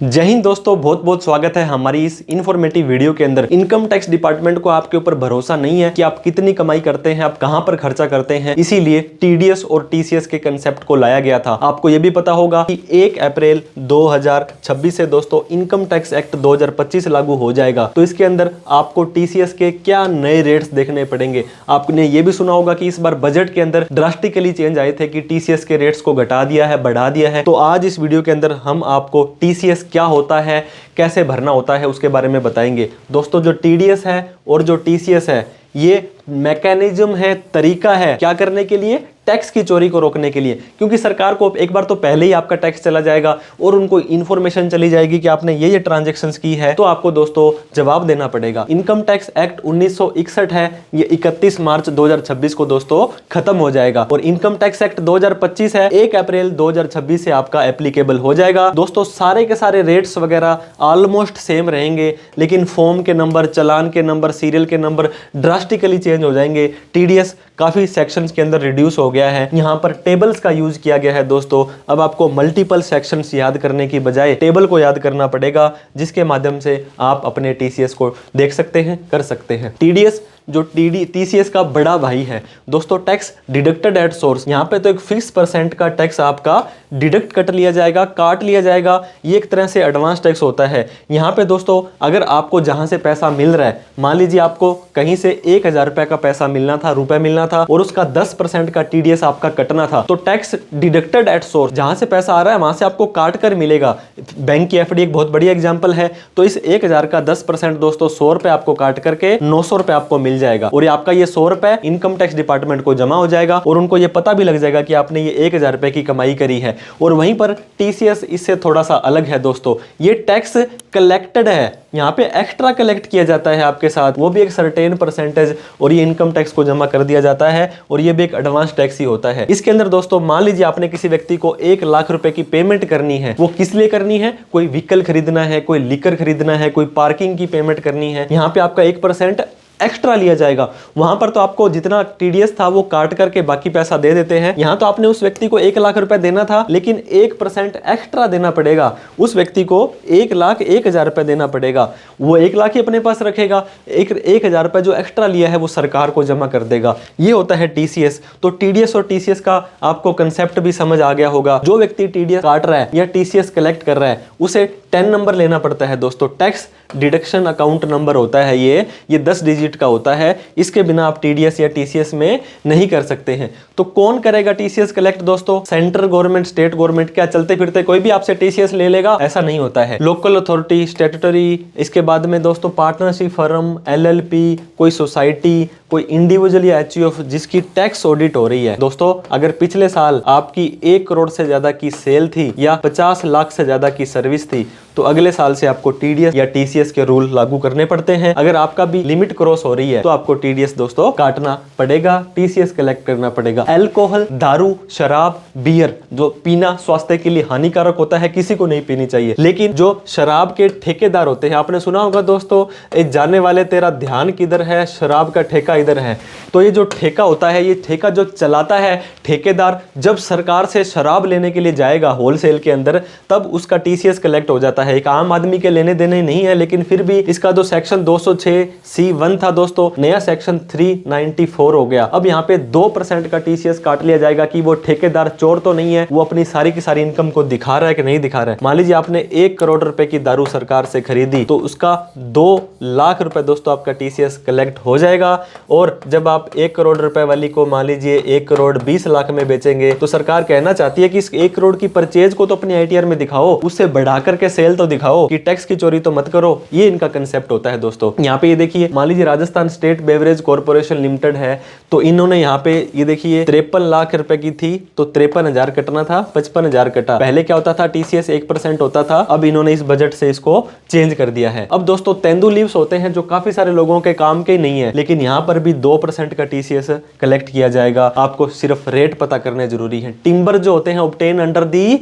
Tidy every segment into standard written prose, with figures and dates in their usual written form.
जय हिंद दोस्तों, बहुत बहुत स्वागत है हमारी इस इन्फॉर्मेटिव वीडियो के अंदर। इनकम टैक्स डिपार्टमेंट को आपके ऊपर भरोसा नहीं है कि आप कितनी कमाई करते हैं, आप कहां पर खर्चा करते हैं, इसीलिए टीडीएस और टीसीएस के कंसेप्ट को लाया गया था। आपको यह भी पता होगा कि 1 अप्रैल 2026 से दोस्तों इनकम टैक्स एक्ट 2025 लागू हो जाएगा। तो इसके अंदर आपको टीसीएस के क्या नए रेट्स देखने पड़ेंगे। आपने ये भी सुना होगा कि इस बार बजट के अंदर ड्रास्टिकली चेंज आए थे कि टीसीएस के रेट्स को घटा दिया है, बढ़ा दिया है। तो आज इस वीडियो के अंदर हम आपको टीसीएस क्या होता है, कैसे भरना होता है, उसके बारे में बताएंगे। दोस्तों, जो टीडीएस है और जो टीसीएस है, ये मैकेनिज्म है, तरीका है क्या करने के लिए, टैक्स की चोरी को रोकने के लिए। क्योंकि सरकार को एक बार तो पहले ही आपका टैक्स चला जाएगा और उनको इंफॉर्मेशन चली जाएगी कि आपने ये ट्रांजैक्शंस की है, तो आपको दोस्तों जवाब देना पड़ेगा। इनकम टैक्स एक्ट 1961 है, ये 31 मार्च 2026 को दोस्तों खत्म हो जाएगा। और इनकम टैक्स एक्ट 2025 है, 1 अप्रैल 2026 से आपका एप्लीकेबल हो जाएगा। दोस्तों, सारे के सारे रेट्स वगैरह ऑलमोस्ट सेम रहेंगे, लेकिन फॉर्म के नंबर, चालान के नंबर, सीरियल के नंबर ड्रास्टिकली चेंज हो जाएंगे। टीडीएस काफी सेक्शंस के अंदर रिड्यूस हो गया है। यहाँ पर टेबल्स का यूज किया गया है दोस्तों। अब आपको मल्टीपल सेक्शंस याद करने की बजाय टेबल को याद करना पड़ेगा, जिसके माध्यम से आप अपने टीसीएस को देख सकते हैं, कर सकते हैं। टीडीएस जो टीसीएस का बड़ा भाई है दोस्तों, टैक्स डिडक्टेड एट सोर्स। यहाँ पे तो एक फिक्स % का टैक्स आपका डिडक्ट कट लिया जाएगा, काट लिया जाएगा। ये एक तरह से एडवांस टैक्स होता है। यहाँ पे दोस्तों, अगर आपको जहां से पैसा मिल रहा है, मान लीजिए आपको कहीं से 1000 रुपए का पैसा मिलना था, रुपए मिलना था, और उसका 10% का टीडीएस आपका कटना था, तो टैक्स डिडक्टेड एट सोर्स, जहां से पैसा आ रहा है वहां से आपको काट कर मिलेगा। बैंक की एफडी एक बहुत बड़ी एग्जाम्पल है। तो इस 1000 का 10% दोस्तों 100 रुपए आपको काट करके 900 रुपए आपको मिल जाएगा। और ये आपका ये 100 रुपए इनकम टैक्स डिपार्टमेंट को जमा हो जाएगा और उनको ये पता भी लग जाएगा कि आपने ये 1000 रुपए की कमाई करी है। और वहीं पर टीसीएस इससे थोड़ा सा अलग है दोस्तों, ये टैक्स कलेक्टेड है, यहाँ पे एक्स्ट्रा कलेक्ट किया जाता है आपके साथ, वो भी एक सर्टेन %, और ये इनकम टैक्स को जमा कर दिया जाता है। और ये भी एक एडवांस टैक्स ही होता है। इसके अंदर दोस्तों, मान लीजिए आपने किसी व्यक्ति को 1 लाख रुपए की पेमेंट करनी है। वो किस लिए करनी है? कोई व्हीकल खरीदना है, कोई लिकर खरीदना है, कोई पार्किंग की पेमेंट करनी है। यहाँ पे आपका 1% एक्स्ट्रा लिया जाएगा। वहां पर तो आपको जितना टीडीएस था वो काट करके बाकी पैसा दे देते हैं। यहां तो आपने उस व्यक्ति को 1 लाख रुपए देना था, लेकिन 1% एक्स्ट्रा देना पड़ेगा। उस व्यक्ति को 1,01,000 रुपए देना पड़ेगा। वो 1 लाख ही अपने पास रखेगा, 1,000 रुपए जो एक्स्ट्रा लिया है वो सरकार को जमा कर देगा। ये होता है टीसीएस। तो टीडीएस और टीसीएस का आपको कंसेप्ट भी समझ आ गया होगा। जो व्यक्ति टीडीएस काट रहा है या टीसीएस कलेक्ट कर रहा है, उसे 10 नंबर लेना पड़ता है दोस्तों। टैक्स डिडक्शन अकाउंट नंबर होता है ये 10 डिजिट का होता है। इसके बिना आप टीडीएस या टीसीएस में नहीं कर सकते हैं। तो कौन करेगा टीसीएस कलेक्ट दोस्तों? Central government, state government. क्या चलते फिरते कोई भी आपसे टीसीएस ले लेगा? ऐसा नहीं होता है। लोकल अथॉरिटी, स्टैट्यूटरी, इसके बाद में दोस्तों पार्टनरशिप फर्म, एलएलपी, कोई सोसाइटी, कोई इंडिविजुअल या एचयूएफ जिसकी टैक्स ऑडिट हो रही है। दोस्तों, अगर पिछले साल आपकी 1 करोड़ से ज्यादा की सेल थी या 50 लाख से ज्यादा की सर्विस थी, तो अगले साल से आपको टीडीएस या टीसीएस के रूल लागू करने पड़ते हैं। अगर आपका भी लिमिट क्रॉस हो रही है तो आपको टीडीएस दोस्तों काटना पड़ेगा, टीसीएस कलेक्ट करना पड़ेगा। अल्कोहल, दारू, शराब, बियर जो पीना स्वास्थ्य के लिए हानिकारक होता है, किसी को नहीं पीनी चाहिए। लेकिन जो शराब के ठेकेदार होते हैं, आपने सुना होगा दोस्तों, जाने वाले तेरा ध्यान किधर है, शराब का ठेका इधर है। तो ये जो ठेका होता है, ये ठेका जो चलाता है ठेकेदार, जब सरकार से शराब लेने के लिए जाएगा होलसेल के अंदर, तब उसका टीसीएस कलेक्ट हो जाता है। एक आम आदमी के लेने देने नहीं है, लेकिन फिर भी इसका जो सेक्शन 206(c)(1) था दोस्तों, नया सेक्शन 394 हो गया। अब यहाँ पे 2% का टीसीएस काट लिया जाएगा कि वो ठेकेदार चोर तो नहीं है, वो अपनी सारी की सारी इनकम को दिखा रहा है कि नहीं दिखा रहा है। मान लीजिए आपने 1 करोड़ रुपए की दारू सरकार से खरीदी, तो उसका 2 लाख रुपए दोस्तों आपका टीसीएस कलेक्ट हो जाएगा। और जब आप 1 करोड़ रुपए वाली को मान लीजिए 1 करोड़ 20 लाख में बेचेंगे, तो सरकार कहना चाहती है कि इस 1 करोड़ की परचेज को तो अपनी आईटीआर में दिखाओ, उससे बढ़ा करके सेल तो दिखाओ, कि टैक्स की चोरी तो मत करो। ये इनका कंसेप्ट होता है दोस्तों। यहाँ पे ये देखिए, मान लीजिए Rajasthan state beverage corporation limited है, तो इन्होंने यहाँ पे ये देखिए 53 लाख रुपए की थी, तो 53,000 कटना था, 55,000 कटा। पहले क्या होता था? टीसीएस 1% होता था। अब इन्होंने इस बजट से इसको चेंज कर दिया है। अब दोस्तों, तेंदू लीव्स होते हैं जो काफी सारे लोगों के काम के नहीं है, लेकिन यहाँ पर भी 2% का टीसीएस कलेक्ट किया जाएगा। आपको सिर्फ रेट पता करने जरूरी है। टिम्बर जो होते हैं obtain under the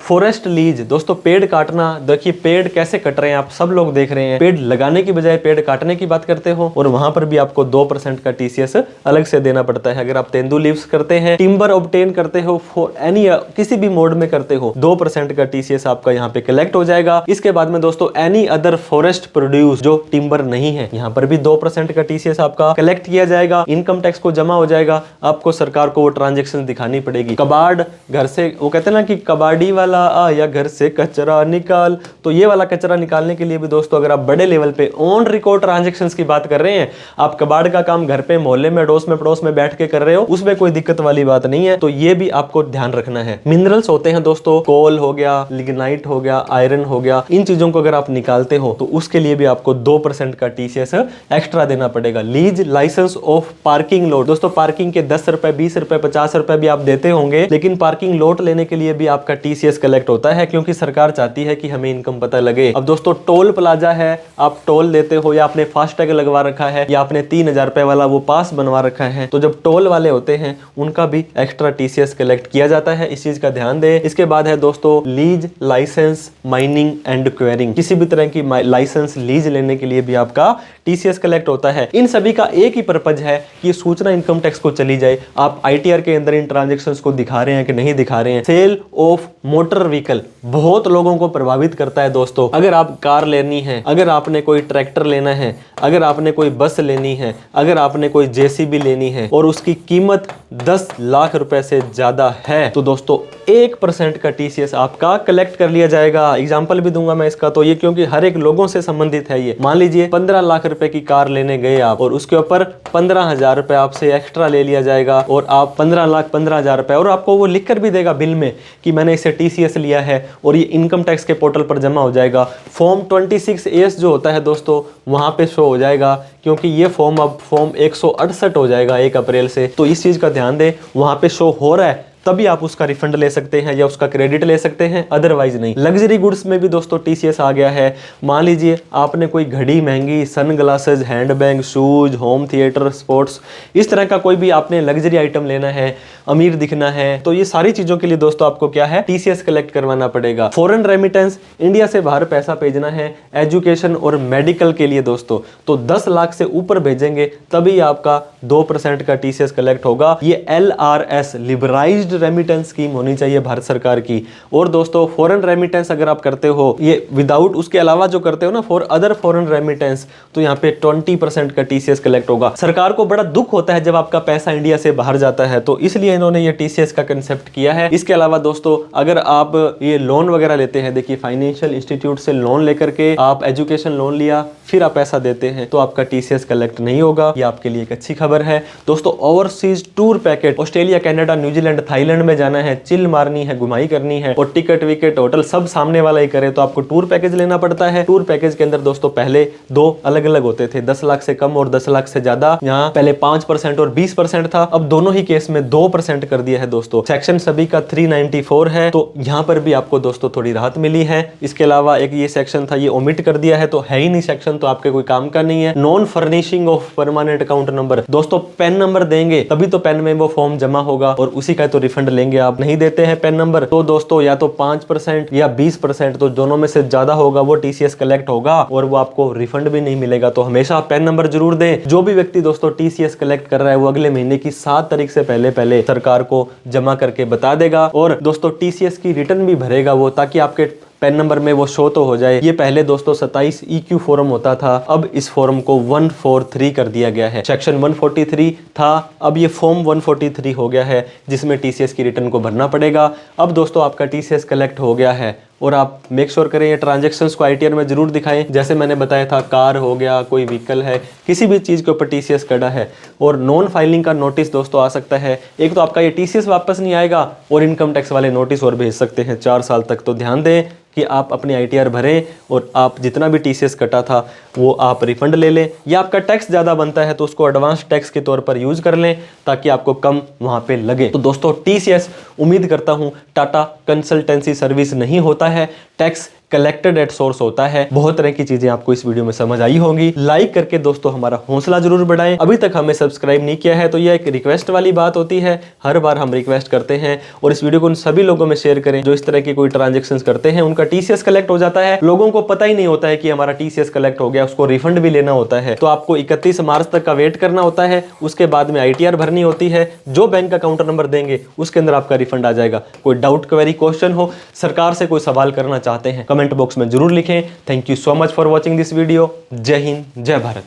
forest lease, दोस्तों पेड़ काटना, देखिए पेड़ कैसे कट रहे हैं, आप सब लोग देख रहे हैं, पेड़ लगाने की बजाय पेड़ काटने की बात करते हो, और वहां पर भी आपको 2% का टीसीएस अलग से देना पड़ता है। अगर आप तेंदू लीव्स करते हैं, टिम्बर ऑब्टेन करते हो, फॉर एनी किसी भी मोड में करते हो, 2% का टीसीएस आपका यहाँ पे कलेक्ट हो जाएगा। इसके बाद में दोस्तों एनी अदर फॉरेस्ट प्रोड्यूस जो टिम्बर नहीं है, यहाँ पर भी 2% का टीसीएस आपका कलेक्ट किया जाएगा, इनकम टैक्स को जमा हो जाएगा, आपको सरकार को वो ट्रांजेक्शन दिखानी पड़ेगी। कबाड़, घर से वो कहते हैं ना कि कबाड़ी वाला या घर से कचरा निकाल, तो ये वाला कचरा निकालने के लिए भी दोस्तों अगर आप बड़े लेवल पे ऑन रिकॉर्ड ट्रांजैक्शंस की बात कर रहे हैं, आप कबाड़ का काम घर पे मोहल्ले में अड़ोस में पड़ोस में बैठ के कर रहे हो, उसमें कोई दिक्कत वाली बात नहीं है, तो ये भी आपको ध्यान रखना है। मिनरल्स होते हैं दोस्तों, कोल हो गया, लिग्नाइट हो गया, आयरन हो गया, इन चीजों को अगर आप निकालते हो तो उसके लिए भी आपको 2% का टीसीएस एक्स्ट्रा देना पड़ेगा। Lease license of parking lot, दोस्तों पार्किंग के 10 रुपए, 20 रुपए, 50 रुपए भी आप देते होंगे, लेकिन पार्किंग लॉट लेने के लिए भी आपका टीसीएस कलेक्ट होता है, क्योंकि सरकार चाहती है कि हमें इनकम पता लगे। अब दोस्तों टोल प्लाजा है, आप टोल देते हो, या आपने फास्टैग लगवा रखा है, या आपने 3000 रुपए वाला वो पास बनवा रखा है, तो जब टोल वाले होते हैं उनका भी एक्स्ट्रा टीसीएस कलेक्ट किया जाता है, इस चीज का ध्यान दे। इसके बाद है दोस्तों lease license mining and quarrying, किसी भी तरह की लाइसेंस लीज लेने के लिए भी आपका टीसीएस कलेक्ट होता है। इन सभी का एक ही पर्पज है कि सूचना इनकम टैक्स को चली जाए, आप आईटीआर के अंदर इन ट्रांजैक्शंस को दिखा रहे हैं कि नहीं दिखा रहे हैं। सेल ऑफ मोटर व्हीकल बहुत लोगों को प्रभावित करता है दोस्तों। अगर आप कार लेनी है, अगर आपने कोई ट्रैक्टर लेना है, अगर आपने कोई बस लेनी है, अगर आपने कोई जेसीबी लेनी है और उसकी कीमत 10 लाख रुपए से ज्यादा है, तो दोस्तों 1% का टीसीएस आपका कलेक्ट कर लिया जाएगा। एग्जाम्पल भी दूंगा मैं इसका, तो ये क्योंकि हर एक लोगों से संबंधित है। ये मान लीजिए 15 लाख रुपए की कार लेने गए आप, और उसके ऊपर 15,000 रुपए आपसे एक्स्ट्रा ले लिया जाएगा, और आप 15,15,000 रुपए, और आपको वो लिख कर भी देगा बिल में कि मैंने इसे टीसीएस लिया है, और ये इनकम टैक्स के पोर्टल पर जमा हो जाएगा। फॉर्म 26A जो होता है दोस्तों, वहां पे शो हो जाएगा, क्योंकि ये फॉर्म अब फॉर्म 168 हो जाएगा 1 अप्रैल से, तो इस चीज का ध्यान दें, वहां पे शो हो रहा है, तभी आप उसका रिफंड ले सकते हैं या उसका क्रेडिट ले सकते हैं, अदरवाइज नहीं। लग्जरी गुड्स में भी दोस्तों टीसीएस आ गया है। मान लीजिए आपने कोई घड़ी महंगी, sunglasses, handbag, shoes, home theatre, sports, इस तरह का कोई भी आपने लग्जरी आइटम लेना है, अमीर दिखना है, तो ये सारी चीजों के लिए दोस्तों आपको क्या है, टीसीएस कलेक्ट करवाना पड़ेगा। फॉरेन रेमिटेंस, इंडिया से बाहर पैसा भेजना है एजुकेशन और मेडिकल के लिए दोस्तों, तो 10 लाख से ऊपर भेजेंगे तभी आपका 2% का टीसीएस कलेक्ट होगा। ये LRS लिबराइज्ड रेमिटेंस स्कीम होनी चाहिए भारत सरकार की। और दोस्तों फॉरेन रेमिटेंस अगर आप करते हो, ये विदाउट उसके अलावा जो करते हो ना फॉर अदर फॉरेन रेमिटेंस, तो यहाँ पे 20% का टीसीएस कलेक्ट होगा। सरकार को बड़ा दुख होता है जब आपका पैसा इंडिया से बाहर जाता है, तो इसलिए इन्होंने ये टीसीएस का कंसेप्ट किया है। इसके अलावा दोस्तों अगर आप ये लोन वगैरह लेते हैं, देखिए फाइनेंशियल इंस्टीट्यूट से लोन लेकर के आप एजुकेशन लोन लिया, फिर आप पैसा देते हैं, तो आपका टीसीएस कलेक्ट नहीं होगा। ये आपके लिए एक अच्छी खबर है दोस्तों। Overseas tour package, Australia, Canada, New Zealand, Thailand में जाना है, चिल मारनी है, घुमाई करनी है, और टिकट विकेट होटल सब सामने वाला ही करे, तो आपको टूर पैकेज लेना पड़ता है। टूर पैकेज के अंदर दोस्तों पहले 2 अलग अलग होते थे, 10 लाख से कम और 10 लाख से ज्यादा। यहाँ पहले 5% और 20% था, अब दोनों ही केस में 2% कर दिया है दोस्तों। सेक्शन सभी का 394 है, तो यहाँ पर भी आपको दोस्तों थोड़ी राहत मिली है। इसके अलावा एक ये सेक्शन था, ये ओमिट कर दिया है, तो है ही नहीं सेक्शन, तो आपके कोई काम का नहीं है। Non furnishing of permanent account number, दोस्तों पेन नंबर देंगे तभी तो पेन में वो फॉर्म जमा होगा, और उसी का तो रिफंड लेंगे। आप नहीं देते हैं पेन नंबर, तो दोस्तों या तो 5% या 20%, तो दोनों में से ज्यादा होगा वो टीसीएस कलेक्ट होगा, और वो आपको रिफंड भी नहीं मिलेगा। तो हमेशा आप पेन नंबर जरूर दें। जो भी व्यक्ति दोस्तों टीसीएस कलेक्ट कर रहा है, वो अगले महीने की 7 तारीख से पहले सरकार को जमा करके बता देगा, और दोस्तों टीसीएस की रिटर्न भी भरेगा वो, ताकि आपके पेन नंबर में वो शो तो हो जाए। ये पहले दोस्तों 27 EQ फॉर्म होता था, अब इस फॉर्म को 143 कर दिया गया है। सेक्शन 143 था, अब ये फॉर्म 143 हो गया है, जिसमें टीसीएस की रिटर्न को भरना पड़ेगा। अब दोस्तों आपका टीसीएस कलेक्ट हो गया है, और आप मेक श्योर करें ये ट्रांजैक्शंस को आईटीआर में जरूर दिखाएं। जैसे मैंने बताया था, कार हो गया, कोई व्हीकल है, किसी भी चीज़ के ऊपर टीसीएस कटा है, और नॉन फाइलिंग का नोटिस दोस्तों आ सकता है। एक तो आपका ये टीसीएस वापस नहीं आएगा, और इनकम टैक्स वाले नोटिस और भेज सकते हैं 4 साल तक। तो ध्यान दें कि आप अपनी आईटीआर भरें, और आप जितना भी टीसीएस कटा था वो आप रिफंड ले लें, या आपका टैक्स ज़्यादा बनता है तो उसको एडवांस टैक्स के तौर पर यूज़ कर लें, ताकि आपको कम वहाँ पे लगे। तो दोस्तों टीसीएस उम्मीद करता हूँ टाटा कंसल्टेंसी सर्विस नहीं होता है, टैक्स कलेक्टेड एट सोर्स होता है। बहुत तरह की चीजें आपको इस वीडियो में समझ आई होंगी। लाइक करके दोस्तों हमारा हौसला जरूर बढ़ाएं। अभी तक हमें सब्सक्राइब नहीं किया है तो यह एक रिक्वेस्ट वाली बात होती है, हर बार हम रिक्वेस्ट करते हैं। और इस वीडियो को उन सभी लोगों में शेयर करें जो इस तरह की कोई ट्रांजेक्शन करते हैं, उनका टीसीएस कलेक्ट हो जाता है, लोगों को पता ही नहीं होता है कि हमारा टीसीएस कलेक्ट हो गया, उसको रिफंड भी लेना होता है। तो आपको 31 मार्च तक का वेट करना होता है, उसके बाद में ITR भरनी होती है। जो बैंक अकाउंट नंबर देंगे उसके अंदर आपका रिफंड आ जाएगा। कोई डाउट क्वेरी क्वेश्चन हो, सरकार से कोई सवाल करना चाहते हैं, कमेंट बॉक्स में जरूर लिखें। Thank you so much for watching this video. जय हिंद, जय भारत।